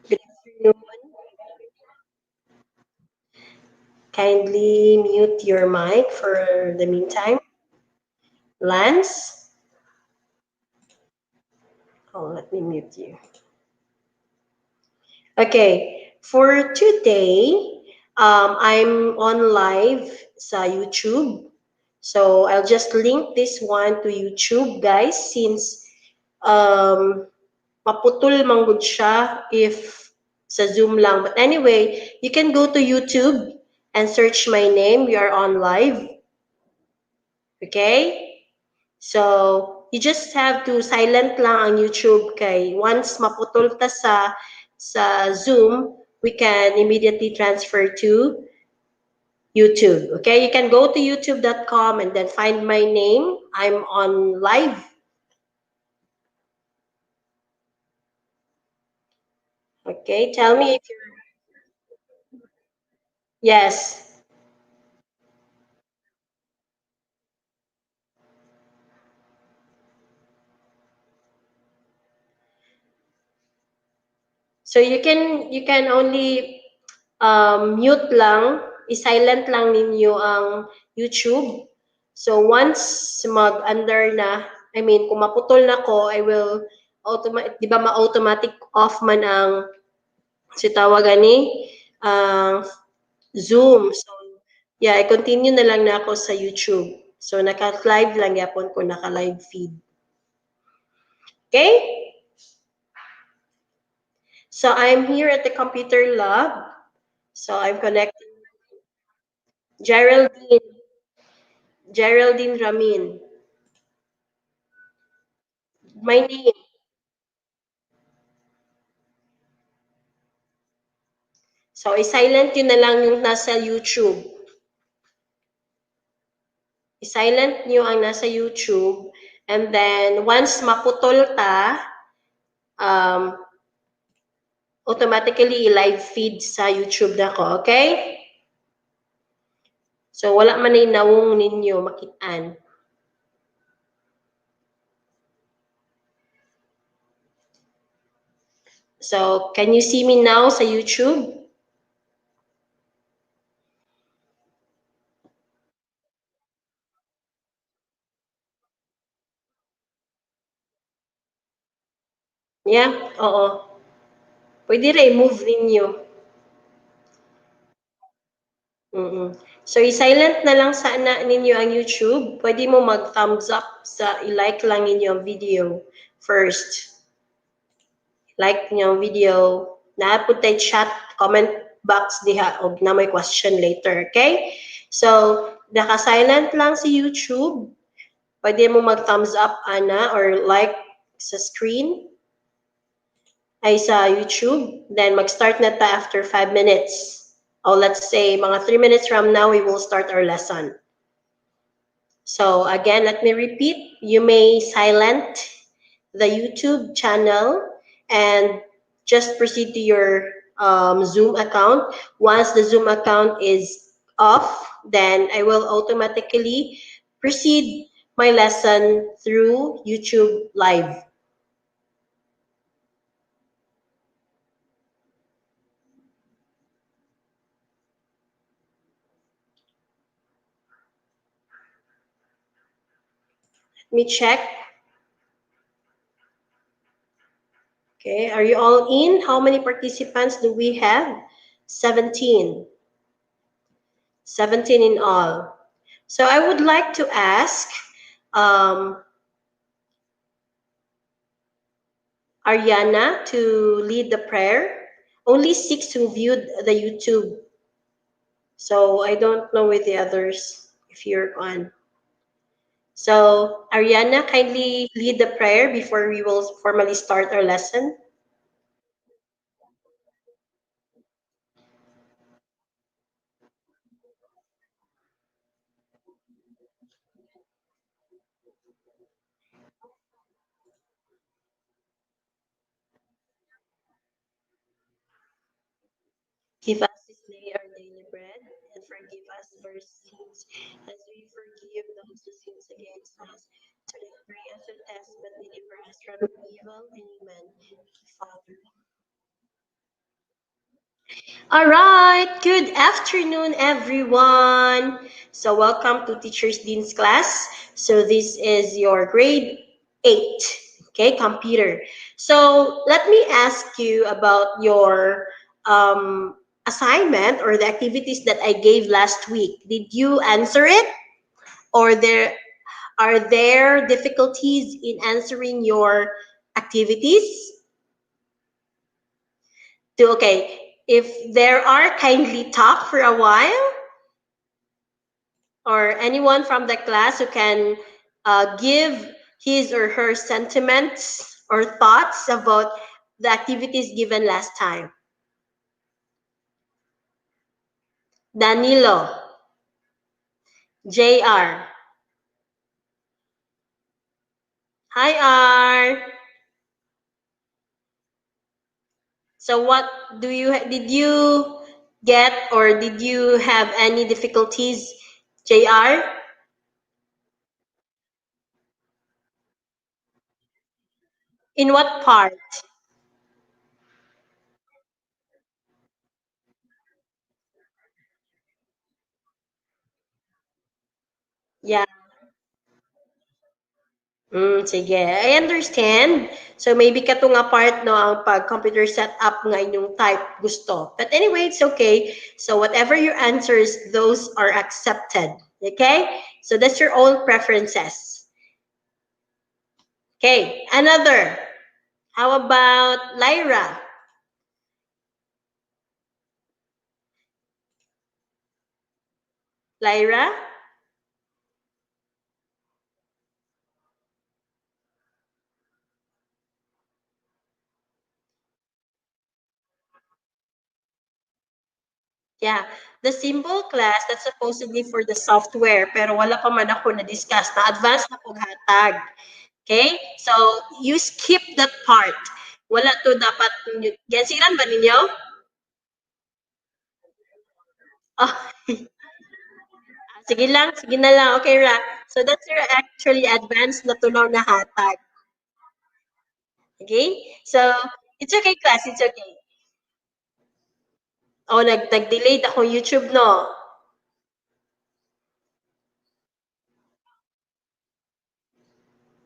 Good afternoon. Kindly mute your mic for the meantime. Lance, oh, let me mute you. Okay, for today, I'm on live sa YouTube. So I'll just link this one to YouTube, guys, since um, maputol manggod siya if sa Zoom lang. But anyway, you can go to YouTube and search my name. We are on live. Okay? So, you just have to silent lang ang YouTube kay once maputol ta sa Zoom, we can immediately transfer to YouTube. Okay? You can go to youtube.com and then find my name. I'm on live. Okay? Tell me if you're yes. So you can only mute lang, i-silent lang ninyo ang YouTube. So once mag-under na, I mean, kung maputol na ko, I will di ba ma-automatic off man ang si tawagan ni ang Zoom. So yeah, i-continue na lang na ako sa YouTube. So naka-live lang yapon ko, naka-live feed. Okay? So I'm here at the computer lab. So I'm connecting Geraldine, Geraldine Ramin. My name. So, i-silent yun na lang yung nasa YouTube. I-silent nyo ang nasa YouTube. And then, once maputol ta, um, automatically i-live feed sa YouTube na ko. Okay? So, wala man ay nawong ninyo makitaan. So, can you see me now sa YouTube? Yeah? Oo. Pwede rin i-move ninyo. Mm-mm. So, i-silent na lang sana ninyo ang YouTube. Pwede mo mag-thumbs up sa i-like lang ninyo ang video first. Like niyo ang video. Naapod tayo chat, comment box diha og na may question later. Okay? So, naka-silent lang si YouTube. Pwede mo mag-thumbs up, ana, or like sa screen ay sa YouTube. Then, mag-start na ta after 5 minutes. Or let's say, mga 3 minutes from now, we will start our lesson. So, again, let me repeat. You may silent the YouTube channel and just proceed to your Zoom account. Once the Zoom account is off, then I will automatically proceed my lesson through YouTube Live. Let me check. Okay, are you all in? How many participants do we have? 17. 17 in all. So I would like to ask um, Ariana to lead the prayer. Only 6 who viewed the YouTube. So I don't know with the others if you're on. So Ariana, kindly lead the prayer before we will formally start our lesson. Give us this day our daily bread, and forgive us our sins, as we forgive those who sins against us. to bring us a test, but deliver us from evil. Amen. Father. All right. Good afternoon, everyone. So, welcome to Teachers Dean's class. So, this is your grade 8, okay, computer. So, let me ask you about your assignment or the activities that I gave last week. Did you answer it? Or are there difficulties in answering your activities? Okay, if there are, kindly talk for a while, or anyone from the class who can give his or her sentiments or thoughts about the activities given last time. Danilo, JR. Hi, R. So what did you get, or did you have any difficulties, JR? In what part? Yeah. Sige. I understand. So maybe kato nga part no ang pag-computer setup nga inyong type gusto. But anyway, it's okay. So whatever your answers, those are accepted. Okay? So that's your own preferences. Okay, another. How about Lyra? Lyra? Yeah, the simple class that's supposedly for the software, pero wala pa man ako na-discuss na advanced na kong hatag. Okay? So, you skip that part. Wala to dapat, gensiran ba ninyo? Oh, sige na lang. Okay, Ra. So, that's your actually advanced na tunaw na hatag. Okay? So, it's okay, class. It's okay. Oh, nag-delay ako YouTube, no?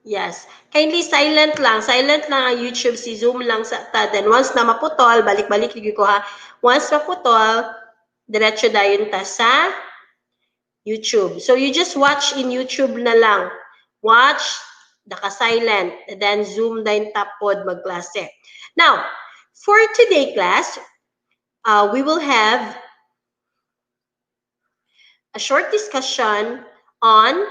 Yes. Kindly silent lang. Silent lang ang YouTube. Si Zoom lang sa ta. Then once na maputol, balik-balik lagi ko ha. Once maputol, diretso dayon ta sa YouTube. So you just watch in YouTube na lang. Watch, naka-silent. Then Zoom din tapod magklase. Now, for today class, we will have a short discussion on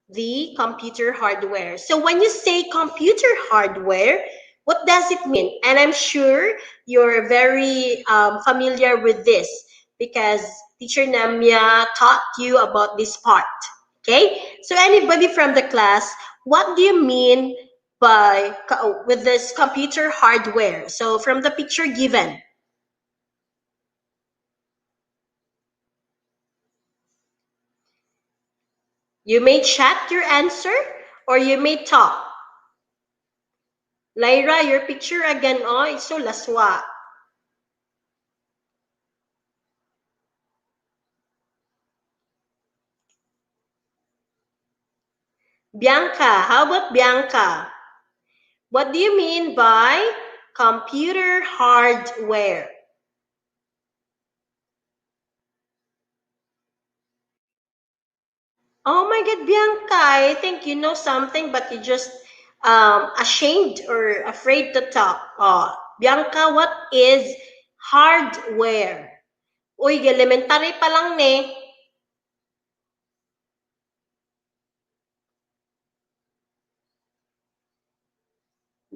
the computer hardware. So when you say computer hardware, what does it mean? And I'm sure you're very familiar with this because teacher Namya taught you about this part. Okay, so anybody from the class, what do you mean by with this computer hardware? So from the picture given, you may chat your answer or you may talk. Lyra, your picture again, oh, it's so laswa. Bianca, how about Bianca? What do you mean by computer hardware? Oh my God, Bianca, I think you know something, but you just ashamed or afraid to talk. Oh, Bianca, what is hardware? Uy, elementary pa lang ne.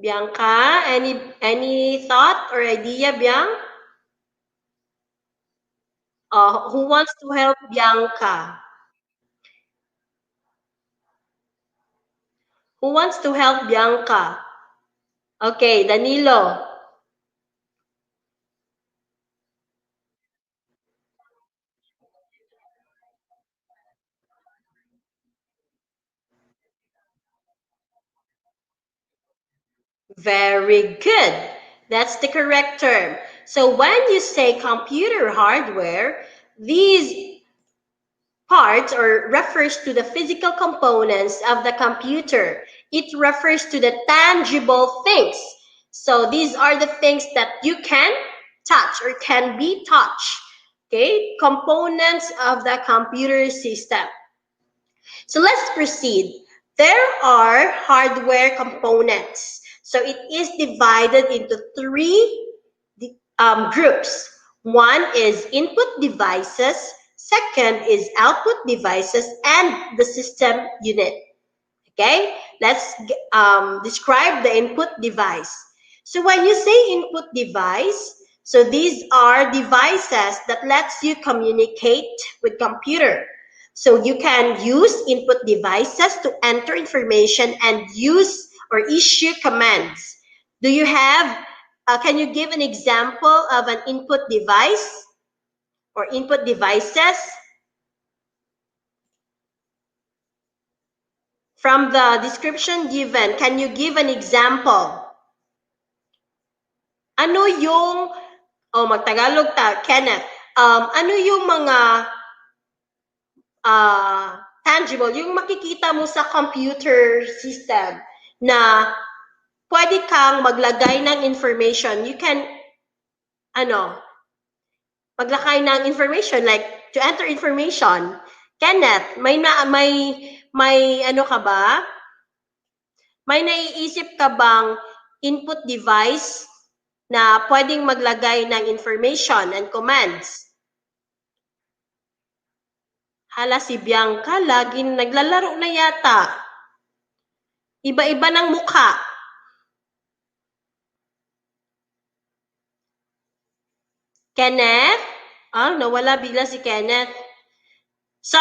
Bianca, any thought or idea, Bianca? Who wants to help Bianca? Who wants to help Bianca? Okay, Danilo. Very good. That's the correct term. So when you say computer hardware, these parts or refers to the physical components of the computer. It refers to the tangible things. So these are the things that you can touch or can be touched. Okay, components of the computer system. So let's proceed. There are hardware components. So it is divided into three groups. One is input devices, second is output devices, and the system unit. Okay, let's describe the input device. So when you say input device, so these are devices that lets you communicate with computer. So you can use input devices to enter information and use or issue commands. Do you have, can you give an example of an input device or input devices? From the description given, can you give an example? Ano yung, oh, magtagalog ta, Kenneth. Ano yung mga tangible, yung makikita mo sa computer system na pwede kang maglagay ng information. You can, maglagay ng information, like to enter information. Kenneth, may ano ka ba? May naiisip ka bang input device na pwedeng maglagay ng information and commands? Hala, si Bianca, laging naglalaro na yata. Iba-iba ng mukha. Kenneth? Nawala bigla si Kenneth. So,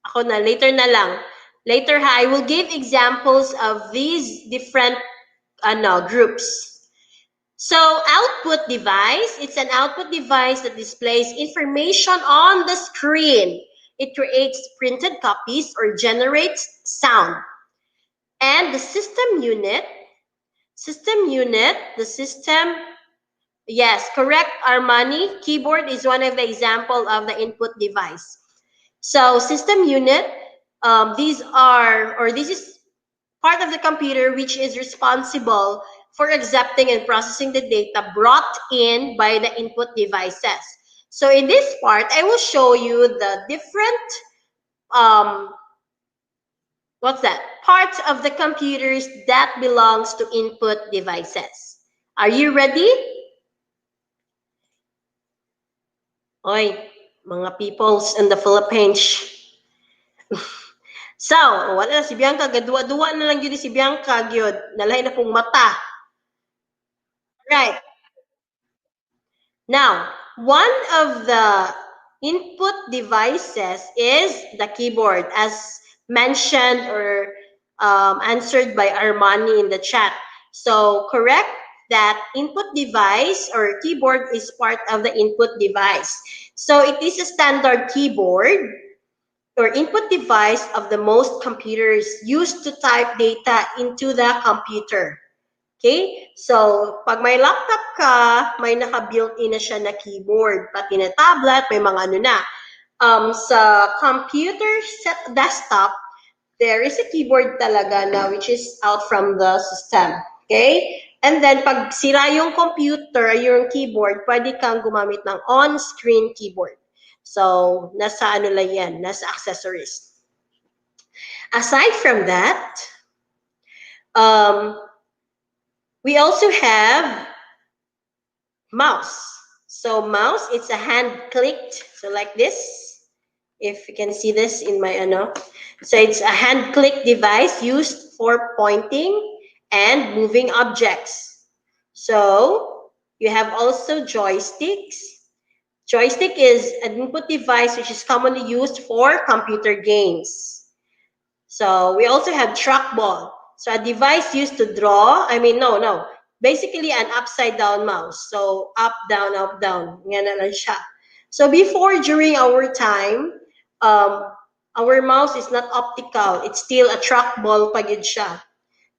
ako na, later na lang. Later ha, I will give examples of these different groups. So, output device, it's an output device that displays information on the screen. It creates printed copies or generates sound. And the system unit, the system, yes, correct, Armani. Keyboard is one of the example of the input device. So system unit, this is part of the computer which is responsible for accepting and processing the data brought in by the input devices. So in this part, I will show you the different, parts of the computers that belongs to input devices. Are you ready? Oy, mga peoples in the Philippines. So, wala na si Bianca, gadua-dua na lang yun si Bianca, gyud. Nalahi na pong mata. Right. Now, one of the input devices is the keyboard, as mentioned or answered by Armani in the chat. So, correct that input device or keyboard is part of the input device. So, it is a standard keyboard or input device of the most computers used to type data into the computer. Okay? So, pag may laptop ka, may naka-built-in na siya na keyboard. Pati na tablet, may mga ano na. Sa computer desktop, there is a keyboard talaga na which is out from the system. Okay? And then, pag sira yung computer, yung keyboard, pwede kang gumamit ng on-screen keyboard. So, nasa ano lang yan, nasa accessories. Aside from that, we also have mouse. So mouse, it's a hand-clicked, so like this. If you can see this in my so it's a hand-clicked device used for pointing and moving objects. So you have also joysticks. Joystick is an input device which is commonly used for computer games. So we also have trackball. So a device used to draw, basically an upside down mouse. So up, down, nga na lang siya. So before, during our time, our mouse is not optical. It's still a trackball pa yun siya.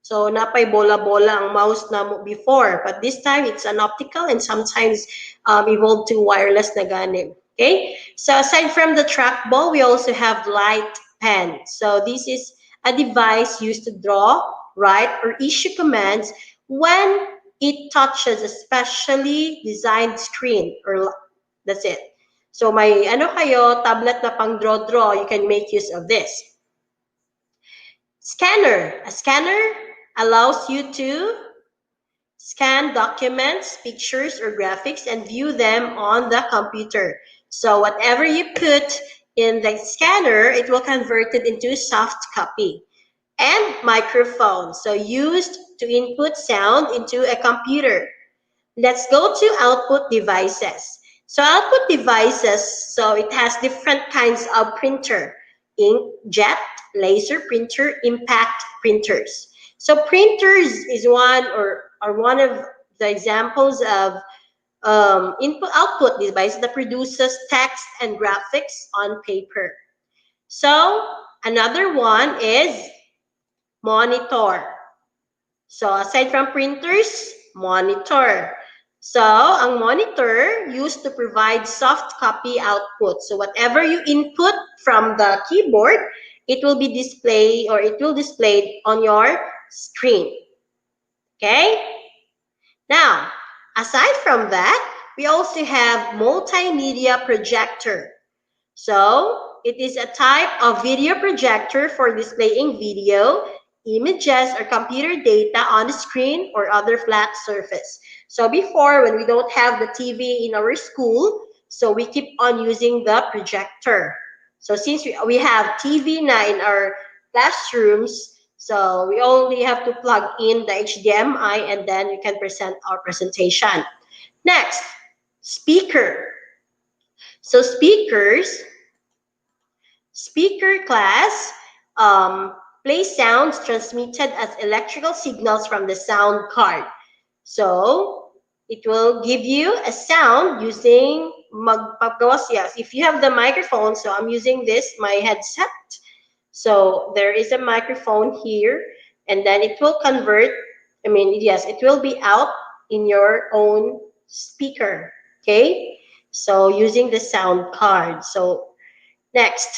So napay bola-bola ang mouse na mo before, but this time it's an optical and sometimes evolved to wireless na gani. Okay, so aside from the trackball, we also have light pen. So this is a device used to draw, write, or issue commands when it touches a specially designed screen, or that's it. So may ano kayo, tablet na pang draw, you can make use of this. Scanner. A scanner allows you to scan documents, pictures, or graphics and view them on the computer. So whatever you put in the scanner, it will convert it into soft copy. And microphone, so used to input sound into a computer. Let's go to output devices. So output devices, so it has different kinds of printer: inkjet, laser printer, impact printers. So printers is one or one of the examples of input output device that produces text and graphics on paper. So another one is monitor. So aside from printers, monitor. So ang monitor used to provide soft copy output. So whatever you input from the keyboard, it will be displayed, or it will display on your screen. Okay? Now, aside from that, we also have multimedia projector. So it is a type of video projector for displaying video, images, or computer data on the screen or other flat surface. So before, when we don't have the TV in our school, so we keep on using the projector. So since we have TV now in our classrooms, so we only have to plug in the HDMI and then we can present our presentation. Next, speaker. So speaker class play sounds transmitted as electrical signals from the sound card. So it will give you a sound using magpagawas. Yes, if you have the microphone, so I'm using this, my headset. So there is a microphone here, and then it will convert. I mean, yes, it will be out in your own speaker. Okay, so using the sound card. So next,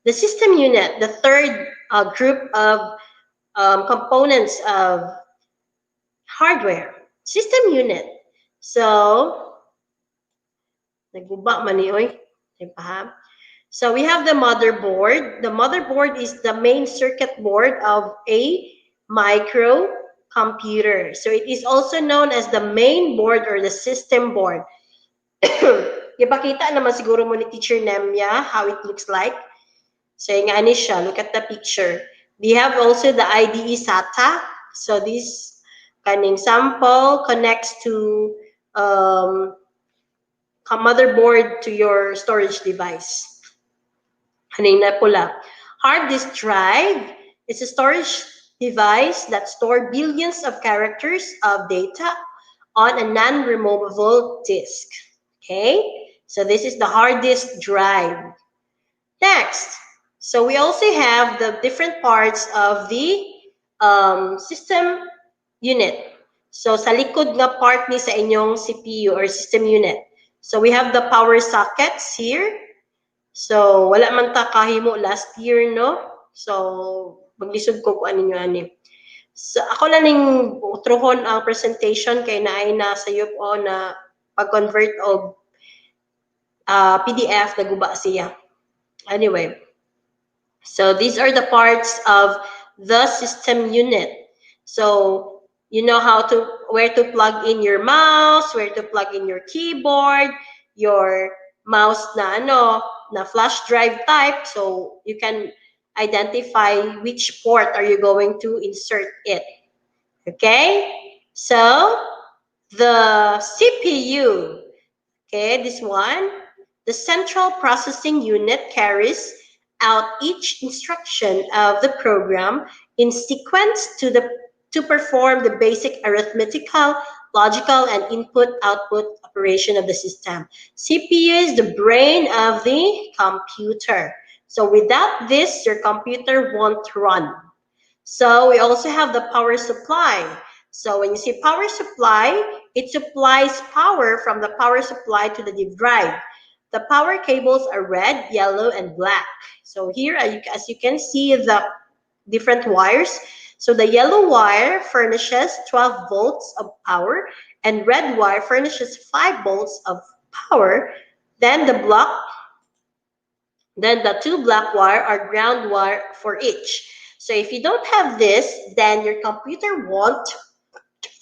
the system unit, the third group of components of hardware. System unit. So, nagguba man ni oy. So we have the motherboard. The motherboard is the main circuit board of a microcomputer. So it is also known as the main board or the system board. Ipakita naman siguro mo ni Teacher Nemya how it looks like. So nga ni siya, look at the picture. We have also the IDE SATA. So this kaning sample connects to motherboard to your storage device. Kaning na pula. Hard disk drive is a storage device that stores billions of characters of data on a non-removable disk. Okay, so this is the hard disk drive. Next, so we also have the different parts of the system unit. So sa likod nga part ni sa inyong CPU or system unit. So we have the power sockets here. So wala man ta kahimo last year, no? So maglisod ko kung ano ninyo ani. So ako lang ning utrohon ang presentation kay naay na sa yupo na pag-convert og PDF na guba siya. Anyway, so these are the parts of the system unit. So you know where to plug in your mouse, where to plug in your keyboard, your mouse na flash drive type, so you can identify which port are you going to insert it. Okay, so the CPU, okay, this one, the central processing unit carries out each instruction of the program in sequence to perform the basic arithmetical, logical, and input-output operation of the system. CPU is the brain of the computer. So without this, your computer won't run. So we also have the power supply. So when you see power supply, it supplies power from the power supply to the disk drive. The power cables are red, yellow, and black. So here, as you can see the different wires. So the yellow wire furnishes 12 volts of power, and red wire furnishes 5 volts of power. Then the two black wire are ground wire for each. So if you don't have this, then your computer won't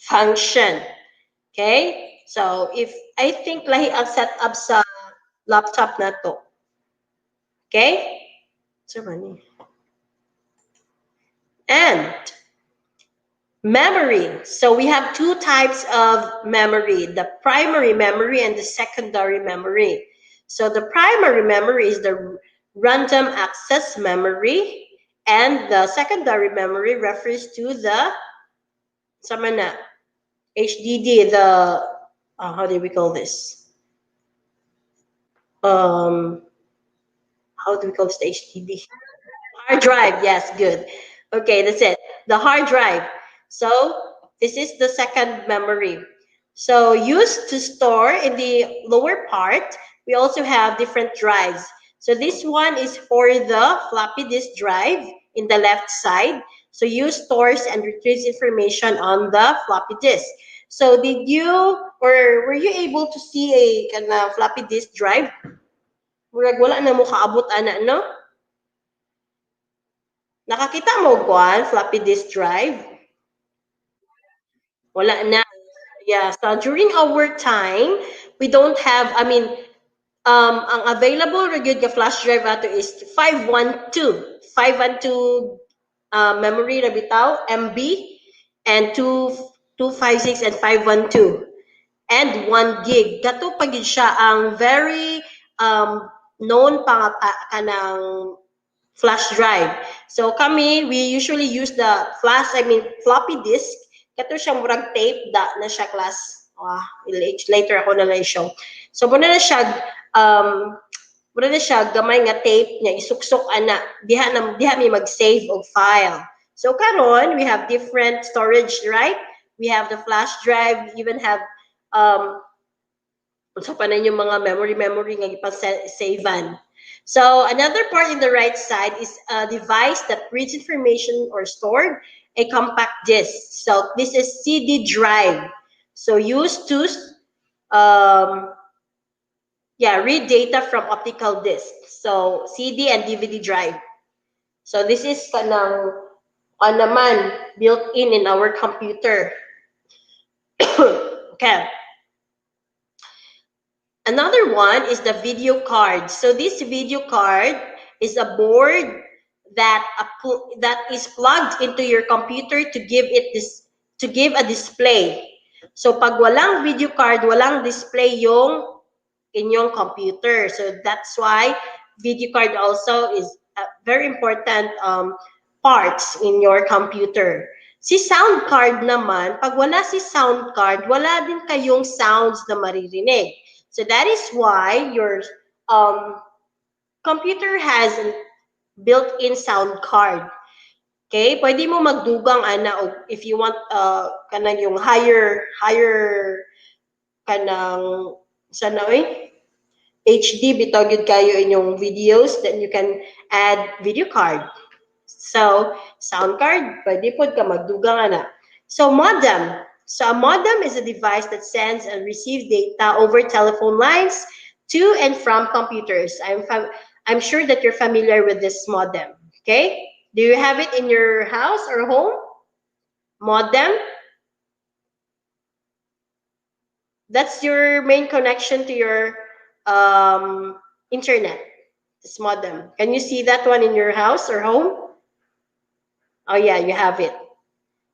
function. Okay? So if I think lahi ang setup sa laptop na to. Okay? So many. And memory. So we have two types of memory, the primary memory and the secondary memory. So the primary memory is the random access memory, and the secondary memory refers to the sama na, HDD, the how do we call this? Um, how do we call this, the HDD? Hard drive, yes, good. Okay, that's it. The hard drive. So this is the second memory. So used to store in the lower part, we also have different drives. So this one is for the floppy disk drive in the left side. So you stores and retrieves information on the floppy disk. So did you or were you able to see a kana floppy disk drive? Murag wala na mo kaabot ana, no? Nakakita mo kwan, floppy disk drive? Wala na. Yeah, so during our time, we don't have, I mean, ang available ra gyud nga flash drive ato is 512. 512 memory ra bitaw, MB, and 256 and 512. And 1 gig. Kato pa gyud siya ang very known pa nga kanang flash drive. So kami, we usually use the floppy disk. Kato siya murag tape na siya class. Later ako na lang show. So muna na siya gamay nga tape niya isuksok ana diha mi mag-save og file. So karon we have different storage, right? We have the flash drive, we even have unsa pa na yung mga memory nga ipag-savean. So another part in the right side is a device that reads information or stored a compact disk. So this is CD drive. So used to read data from optical disk. So CD and DVD drive. So this is kanang naman built in our computer. Okay. Another one is the video card. So this video card is a board that is plugged into your computer to give a display. So pag walang video card, walang display yung inyong computer. So that's why video card also is a very important parts in your computer. Si sound card naman, pag wala si sound card, wala din kayong sounds na maririnig. So that is why your computer has a built-in sound card. Okay? Pwede mo magdugang if you want kanang yung higher kanang HD bitaw gyud kayo inyong videos, then you can add video card. So sound card pwede pod ka magdugang ana. So modem. So a modem is a device that sends and receives data over telephone lines to and from computers. I'm sure that you're familiar with this modem. Okay? Do you have it in your house or home? Modem? That's your main connection to your internet. This modem. Can you see that one in your house or home? Oh yeah, you have it.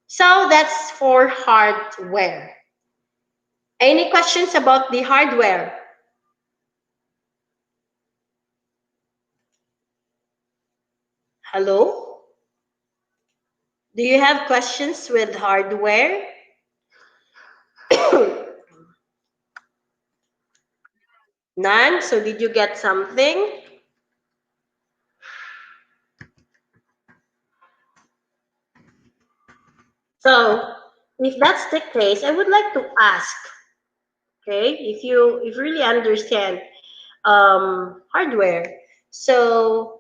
So that's for hardware. Any questions about the hardware? Hello? Do you have questions with hardware? None? So did you get something? So if that's the case, I would like to ask, okay, if you really understand hardware, so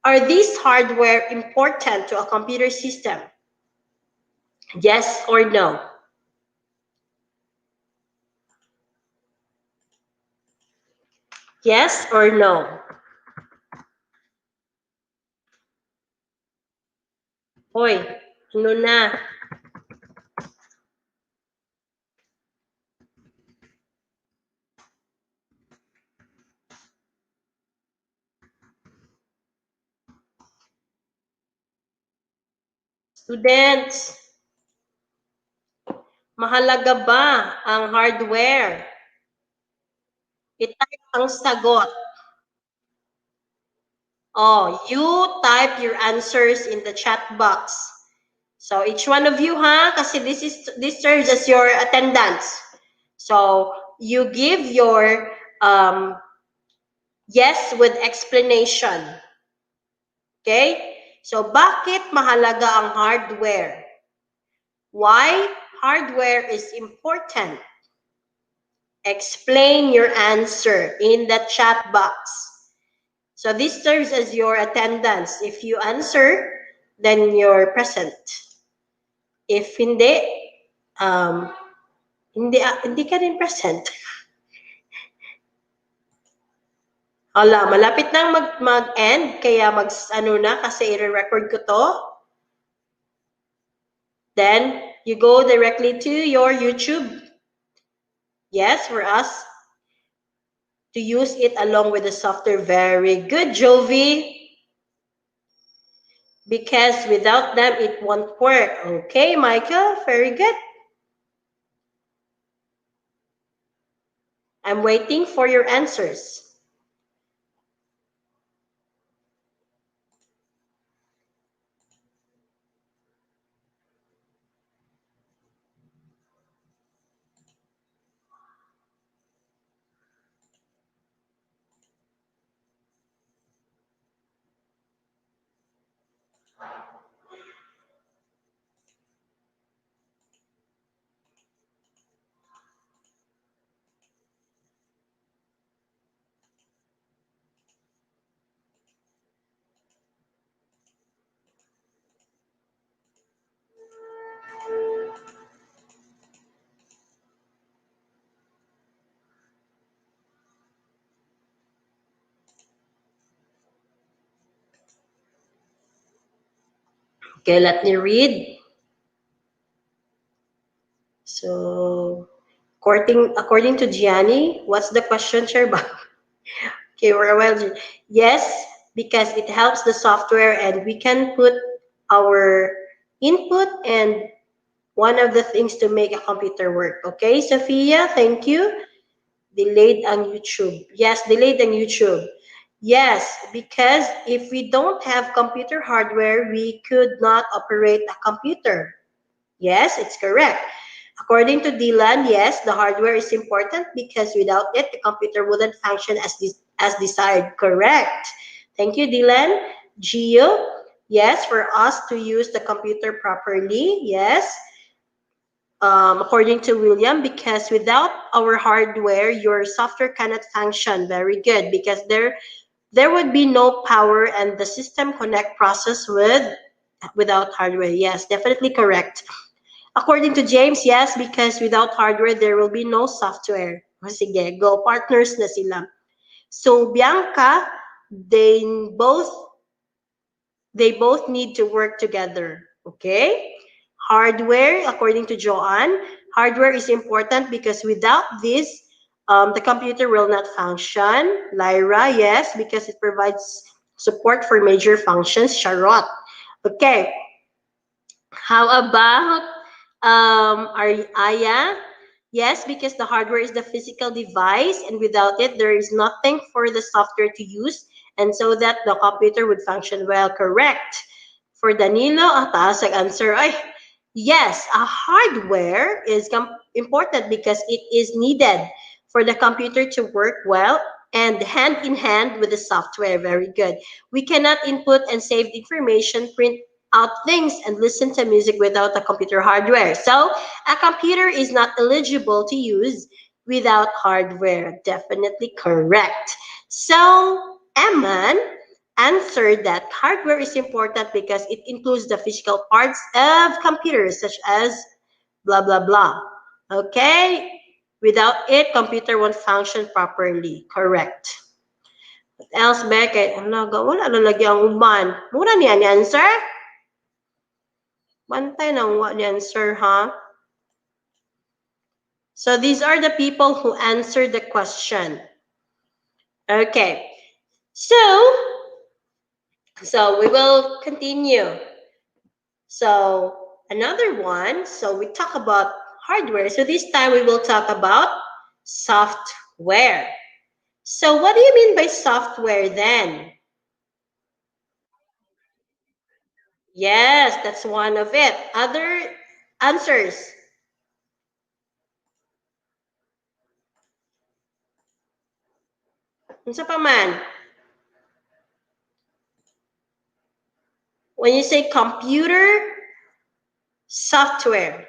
are these hardware important to a computer system? Yes or no? Yes or no? Hoy, ano na? Students, mahalaga ba ang hardware? I-type ang sagot. Oh, you type your answers in the chat box. So each one of you, kasi this serves as your attendance. So you give your yes with explanation. Okay? So bakit mahalaga ang hardware? Why hardware is important? Explain your answer in the chat box. So this serves as your attendance. If you answer, then you're present. If hindi, hindi ka rin present. Hala, malapit nang mag-end, kaya ano na, kasi i-record ko to. Then, you go directly to your YouTube. Yes, for us to use it along with the software. Very good, Jovi. Because without them, it won't work. Okay, Michael, very good. I'm waiting for your answers. Okay, let me read. So, according to Gianni, what's the question, Sherba? Okay, well, yes, because it helps the software and we can put our input and one of the things to make a computer work. Okay, Sophia, thank you. Delayed on YouTube. Yes, delayed on YouTube. Yes, because if we don't have computer hardware, we could not operate a computer. Yes, it's correct. According to Dylan, yes, the hardware is important because without it, the computer wouldn't function as desired. Correct. Thank you, Dylan. Gio, yes, for us to use the computer properly, yes. According to William, because without our hardware, your software cannot function. Very good, because there would be no power and the system connect process without hardware. Yes, definitely correct. According to James, yes, because without hardware, there will be no software. O sige, go, partners na sila. So, Bianca, they both need to work together. Okay? Hardware, according to Joanne, hardware is important because without this, the computer will not function. Lyra, yes, because it provides support for major functions. Charlotte. Okay. How about Aya? Yes, because the hardware is the physical device, and without it, there is nothing for the software to use, and so that the computer would function well. Correct. For Danilo, taas ang answer ay yes, a hardware is important because it is needed for the computer to work well and hand in hand with the software. Very good. We cannot input and save information, print out things and listen to music without a computer hardware. So a computer is not eligible to use without hardware. Definitely correct. So Eman answered that hardware is important because it includes the physical parts of computers such as blah blah blah. Okay? Without it, computer won't function properly. Correct. What else, Beckett? Wala na lagi ang uban. Mura niya ni answer? Bantay ng what the answer, huh? So these are the people who answered the question. Okay. So we will continue. So another one. So we talk about hardware. So this time we will talk about software. So what do you mean by software then? Yes, that's one of it. Other answers? Unsa pa man? When you say computer, software.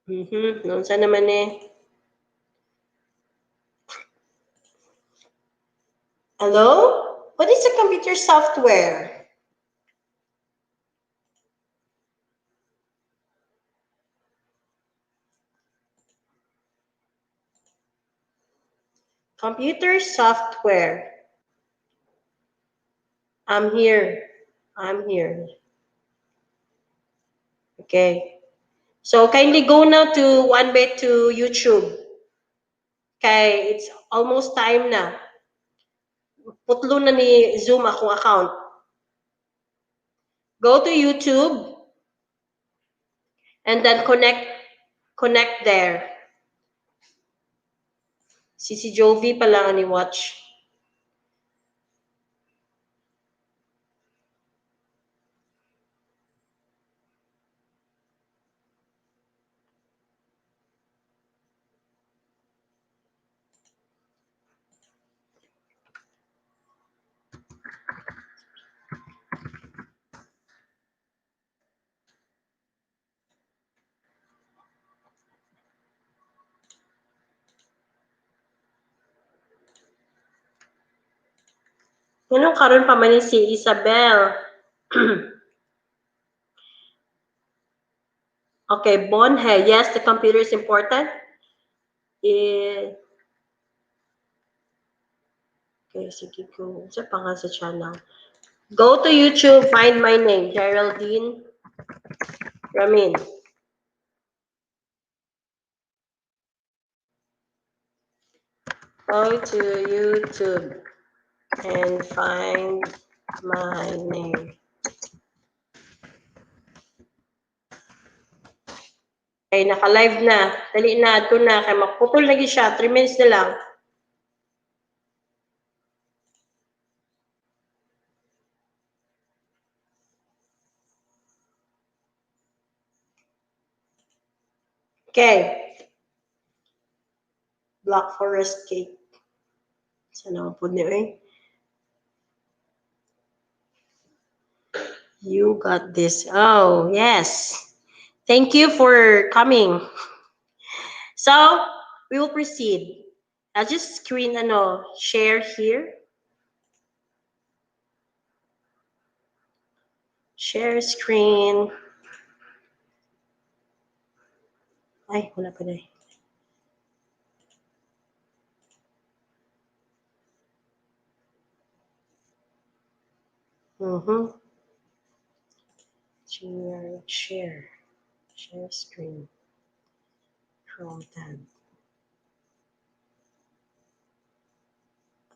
Unsa naman eh? Hello? What is a computer software? Computer software. I'm here. I'm here. Okay. So kindly go now to one bit to YouTube. Okay, it's almost time na. Putlo na ni Zoom akong account. Go to YouTube and then connect there. Si Jovi pala ni watch. Anong karon pa man ni si Isabel? Okay, Bonhe. Yes, the computer is important. Okay, sige ko. Sa pa nga sa channel. Go to YouTube, find my name, Geraldine Ramin. Go to YouTube and find my name. Okay, naka-live na. Dali na, ato na. Kaya makuputol lagi siya. 3 minutes na lang. Okay. Black Forest cake. Sana po niyo eh. You got this. Oh, yes. Thank you for coming. So, we will proceed. I'll just screen share here. Share screen. Ay, wala pa na eh. Share screen. Chrome tab.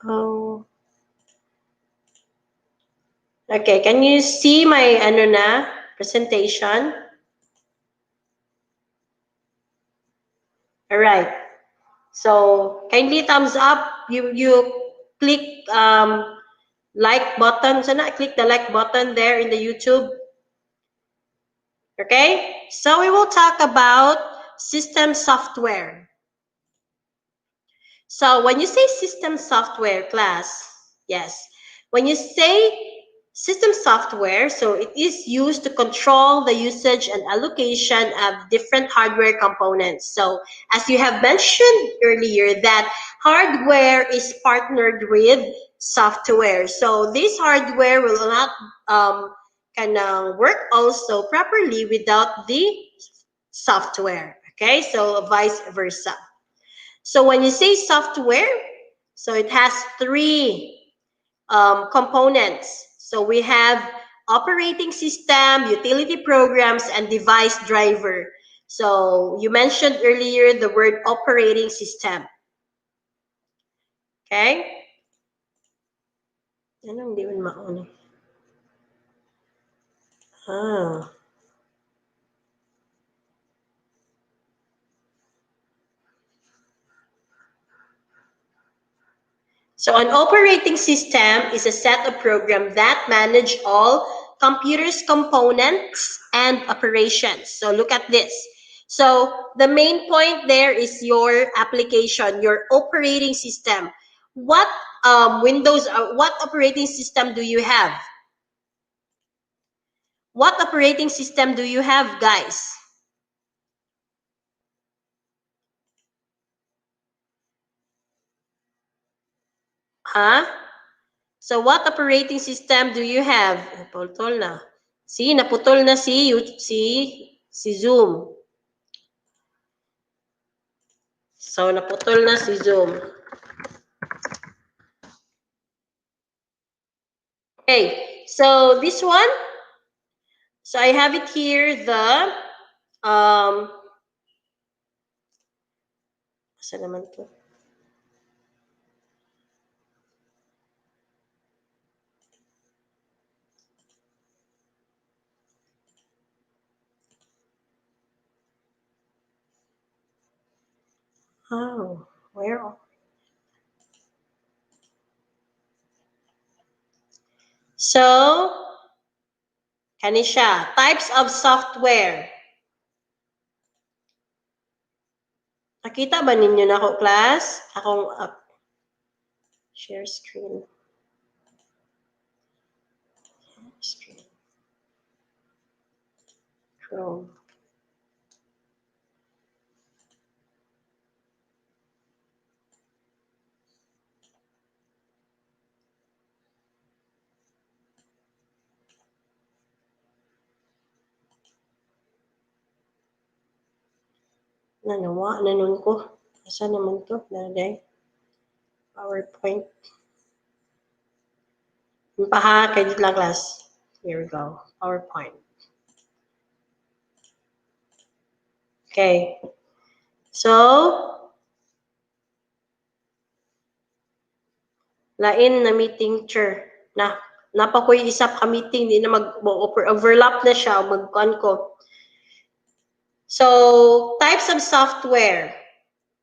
Oh. Okay, can you see my presentation? All right. So kindly thumbs up. You click like button. So not click the like button there in the YouTube. Or Okay? So we will talk about system software. So when you say system software class, yes. When you say system software, so it is used to control the usage and allocation of different hardware components. So as you have mentioned earlier, that hardware is partnered with software. So this hardware will not kind of work also properly without the software. Okay, so vice versa. So when you say software, so it has three components. So we have operating system, utility programs, and device driver. So you mentioned earlier the word operating system. Okay? Anong di man mauna? Ah. So an operating system is a set of programs that manage all computers components and operations. So look at this. So the main point there is your application, your operating system. What what operating system do you have? What operating system do you have, guys? Huh? So what operating system do you have? Naputol na. Naputol na si Zoom. So naputol na si Zoom. Okay, so this one. So I have it here, the saan naman to? Oh, where? So, kanisha, types of software. Nakita ba ninyo na ako, class? Akong share screen. Screen. Chrome. Nanawa na nun ko. Asa naman to? Naday. PowerPoint. Paha, kay lang, class. Here we go. PowerPoint. Okay. So, lain na meeting chair na napakoy isa ka meeting di na overlap na siya magkuan ko. So types of software.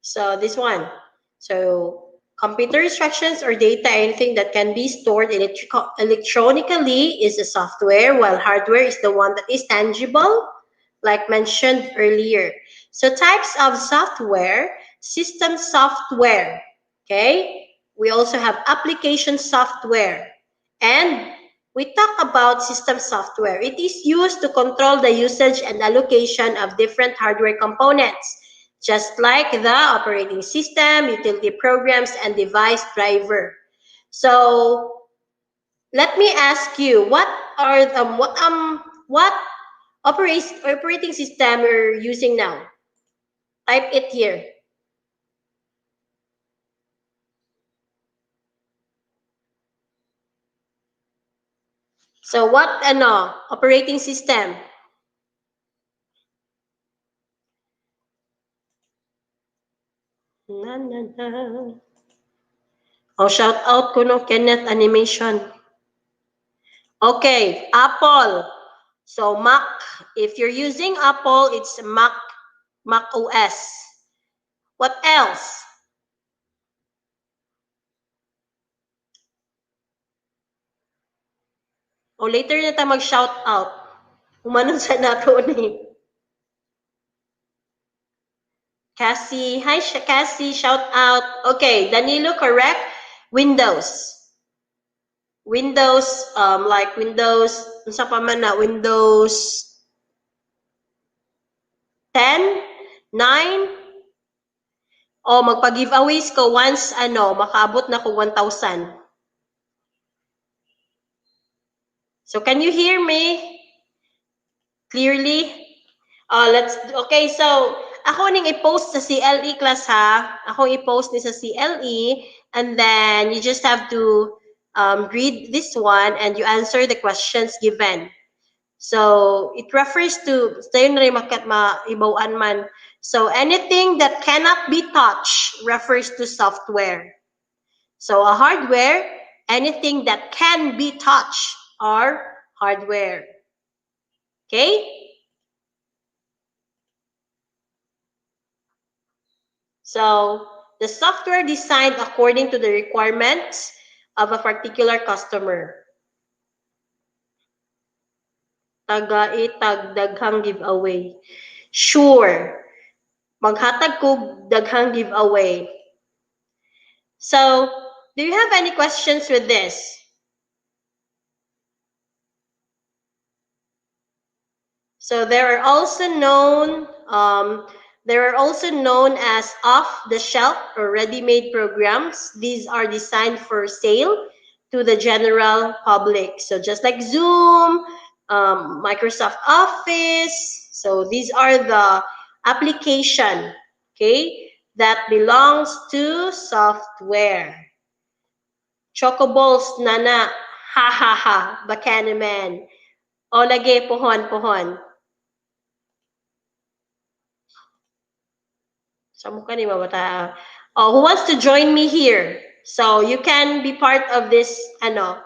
So this one. So computer instructions or data, anything that can be stored electronically is a software, while hardware is the one that is tangible, like mentioned earlier. So types of software, system software, okay? We also have application software. And we talk about system software. It is used to control the usage and allocation of different hardware components, just like the operating system, utility programs, and device driver. So let me ask you, what are what operating system you're using now? Type it here. So what operating system? Na, na, na. Oh, shout out ko no Kenneth Animation. Okay, Apple. So Mac, if you're using Apple, it's Mac OS. What else? O later na tayo mag-shout out. Umanon sa nato ni. Cassie, hi Cassie, shout out. Okay, Danilo, correct? Windows. Windows, like Windows, unsa pa man na, Windows 10, 9, o magpa-giveaways ko once, makaabot na ko 1,000. So, can you hear me clearly? Okay, so, ako ning i-post sa CLE class ha. Ako i-post ni sa CLE, and then you just have to read this one and you answer the questions given. So, it refers to, tayo na rin maibawaan man. So, anything that cannot be touched refers to software. So, a hardware, anything that can be touched are hardware. Okay? So, the software designed according to the requirements of a particular customer. Taga-itag daghang giveaway. Sure. Maghatag ko daghang giveaway. So, do you have any questions with this? So there are also known as off-the-shelf or ready-made programs. These are designed for sale to the general public. So just like Zoom, Microsoft Office. So these are the application, okay, that belongs to software. Chocoballs, nana, ha ha ha, Bacanaman. O lagi, pohon, pohon. Who wants to join me here? So you can be part of this, how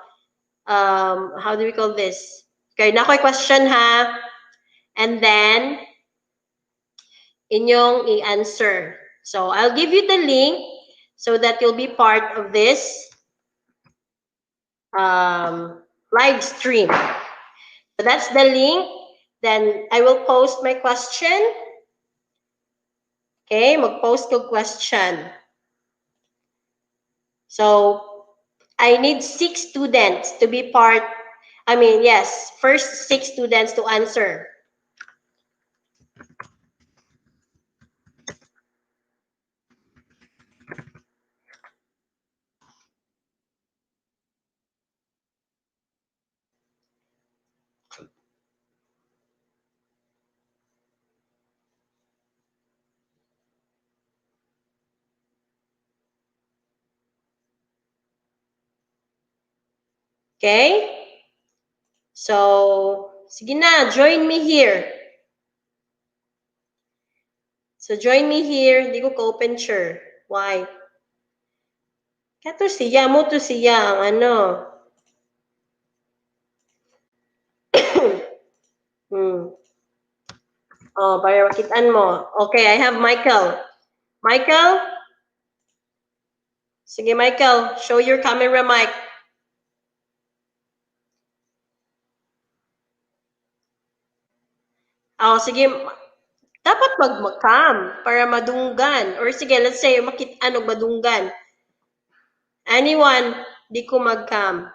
do we call this? Okay, na ko'y question ha. And then, inyong i-answer. So I'll give you the link so that you'll be part of this live stream. So that's the link. Then I will post my question. Okay, mag-post ko question. So I need 6 students to be part. First 6 students to answer. Okay? So, sige na, join me here. So, join me here. Hindi ko ka-open share. Why? Kato siya, mo to siya, Oh, para makitaan mo. Okay, I have Michael. Michael? Sige, Michael, show your camera mic. Oh, sige. Dapat mag-cam para madunggan. Or sige, let's say, makitaan o madunggan. Anyone, di ko mag-cam.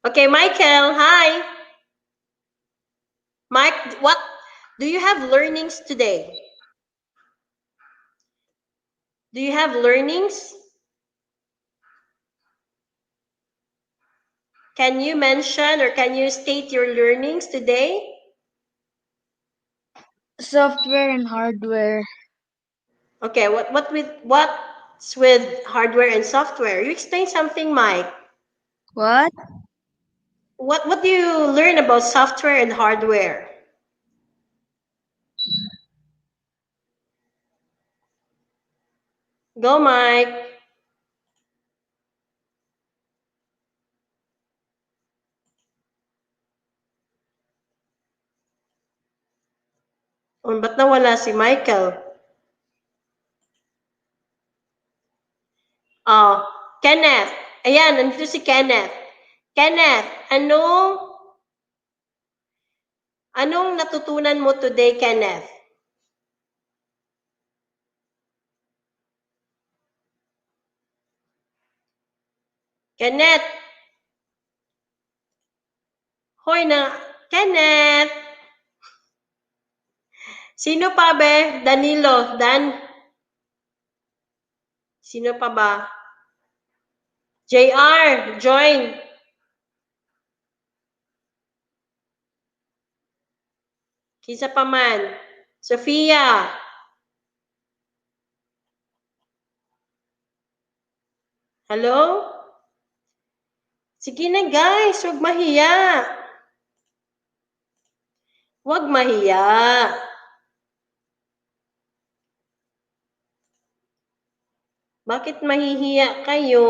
Okay, Michael, hi. Mike, what do you have learnings today? Do you have learnings? Can you mention or can you state your learnings today? Software and hardware. Okay, what's with hardware and software? You explain something, Mike. What? What do you learn about software and hardware? Go, Mike. Oh, ba't nawala si Michael? Oh, Kenneth. Ayan, nandito si Kenneth. Kenneth, Anong natutunan mo today, Kenneth? Kenneth! Hoy na, Kenneth! Sino pa be? Danilo, Dan? Sino pa ba? JR, join. Kisa pa man. Sofia. Hello? Sige na guys, huwag mahiya. Huwag mahiya. Bakit mahihiya kayo?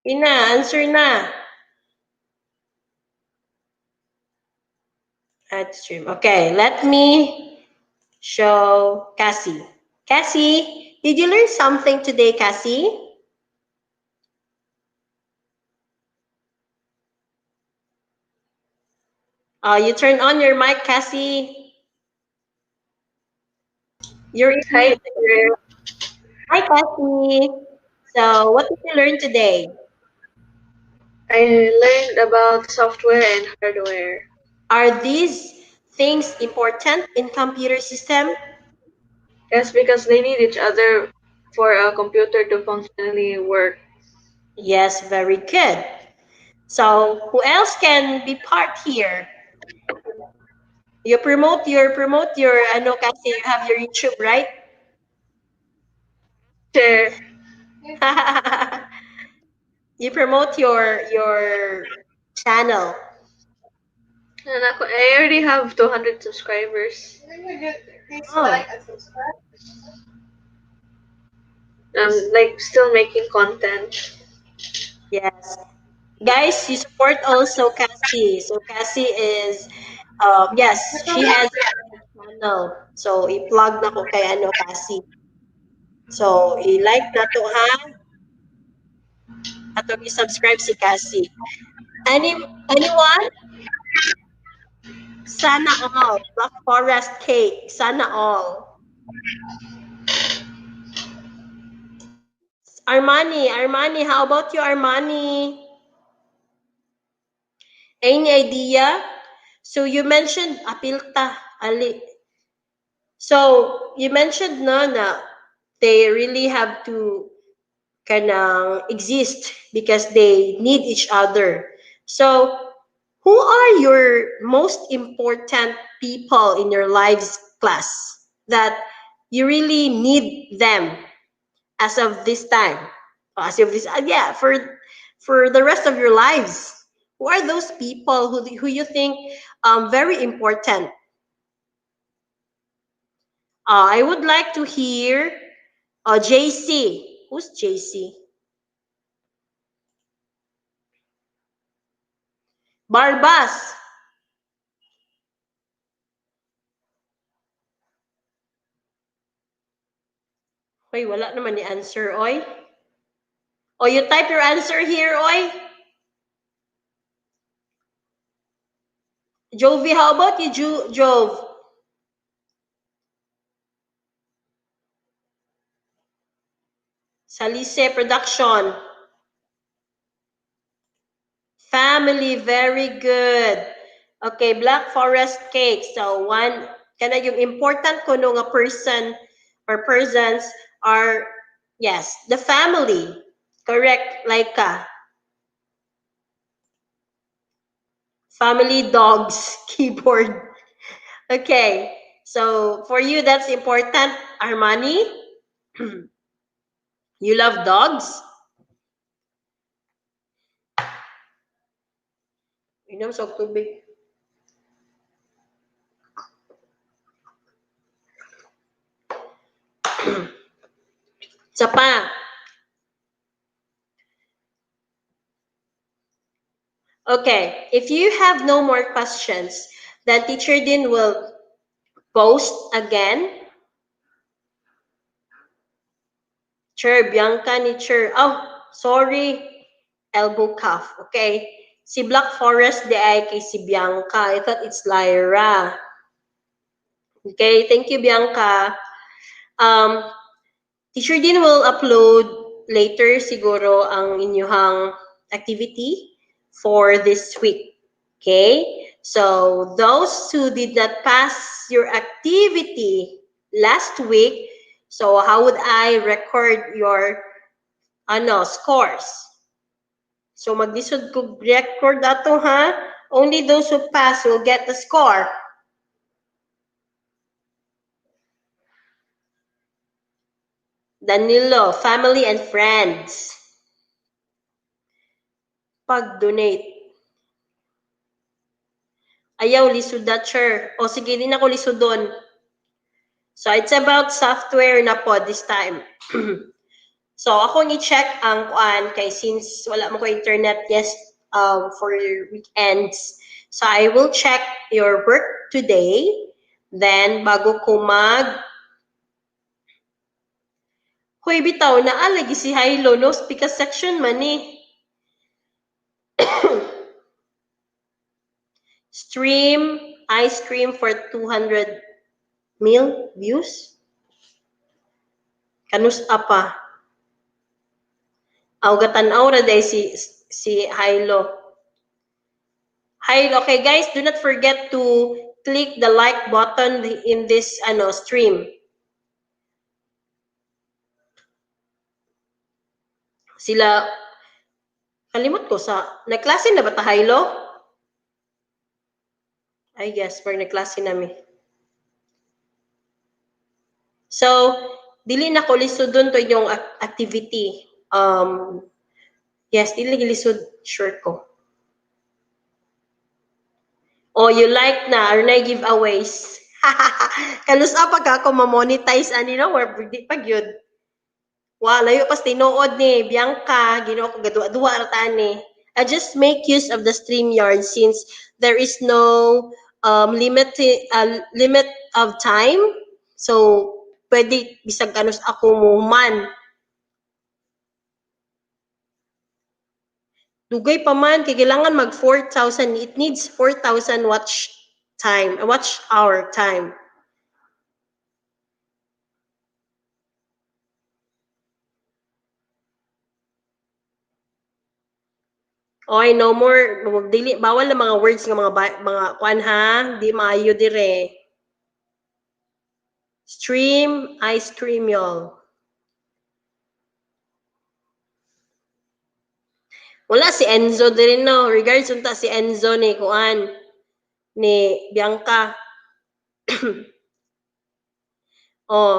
Ina, answer na. Add stream. Okay, let me show Cassie. Cassie, did you learn something today, Cassie? You turn on your mic, Cassie. You're in Hi mute. there. Hi, Cassie. So, what did you learn today? I learned about software and hardware. Are these things important in computer system? Yes, because they need each other for a computer to functionally work. Yes, very good. So, who else can be part here? You promote your ano kasi you have your YouTube, right? Share. You promote your channel. And I already have 200 subscribers. Oh, I'm like still making content. yes. Guys, you support also Cassie. So Cassie is yes, she has a channel. So i-plug na ko kay ano Cassie. So i-like na to ha. At i-subscribe si Cassie. Anyone? Sana all. Black Forest Cake. Sana all. Armani, how about you, Armani? Any idea? So you mentioned apilta, ali. So you mentioned no na they really have to kanang exist because they need each other. So who are your most important people in your lives class that you really need them as of this time? As of this, yeah, for the rest of your lives. Who are those people who you think very important? I would like to hear JC. Who's JC? Barbas. Hoy, wala naman ni answer, oy. Oh, you type your answer here, oy. Jovi, how about you, Jove? Salise Production. Family, very good. Okay, Black Forest Cake. So, one, kana yung important ko no nga person or persons are, yes, the family. Correct, Laika. Family, dogs, keyboard. Okay, so for you, that's important, Armani. You love dogs? Inom sa tubig. Isa pa. Okay, if you have no more questions, then Teacher Din will post again. Sure, Bianca ni Sure. Oh, sorry. Elbow cuff. Okay. Si Black Forest di ay kay si Bianca. I thought it's Lyra. Okay, thank you, Bianca. Teacher Din will upload later siguro ang inyong activity for this week. Okay? So, those who did not pass your activity last week, so how would I record your scores? So, maglisod ko record ato ha. Only those who pass will get the score. Danilo, family and friends. Pag-donate. Ayaw, lisod that, sure. O sige, din ako lisodon. So, it's about software na po this time. So, ako ni-check ang kuan kay since wala mo ko internet for weekends. So, I will check your work today. Then, bago ko Hoy, bitaw, naalagi si Hilo, no? Because section man eh. Stream, ice cream for 200 mil views. Kanus apa? Awgatan ra day si Hilo. Hilo, okay guys, do not forget to click the like button in this stream. Sila kalimot ko nagklase na ba ta Hilo? I guess for nagklase nami. So, dili na ko lisod doon to yung activity. Yes, dili lisod, sure ko. Oh, you like na, or na giveaways. Kalus pa ka ako ma-monetize or di pag yun. Layo pas tinuod ni Bianca, ginoo ko gadua-dua ra ni. I just make use of the StreamYard since there is no limit of time. So, pwede bisag kanus ako mo man. Dugay pa man kay kailangan mag 4,000. It needs 4,000 watch hour time. Okay, no more dili bawal na mga words nga mga kuan ha, di maayo dire. Stream, ice cream y'all. Wala si Enzo din no. Regards unta si Enzo ni kuan ni Bianca. Oh,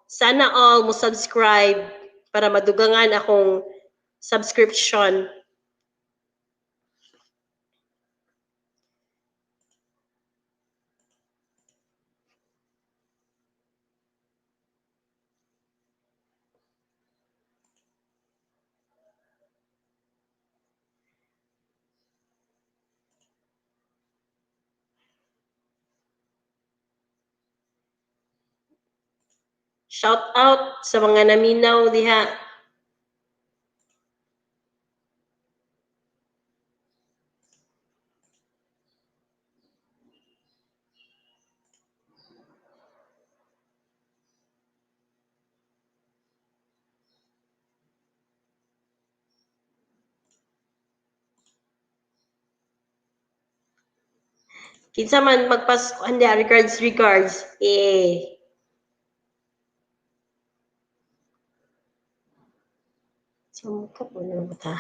sana all mo subscribe para madugangan akong subscription. Shout out sa mga naminaw diha. Kinsa man magpas regards. So, ka po na ba ta?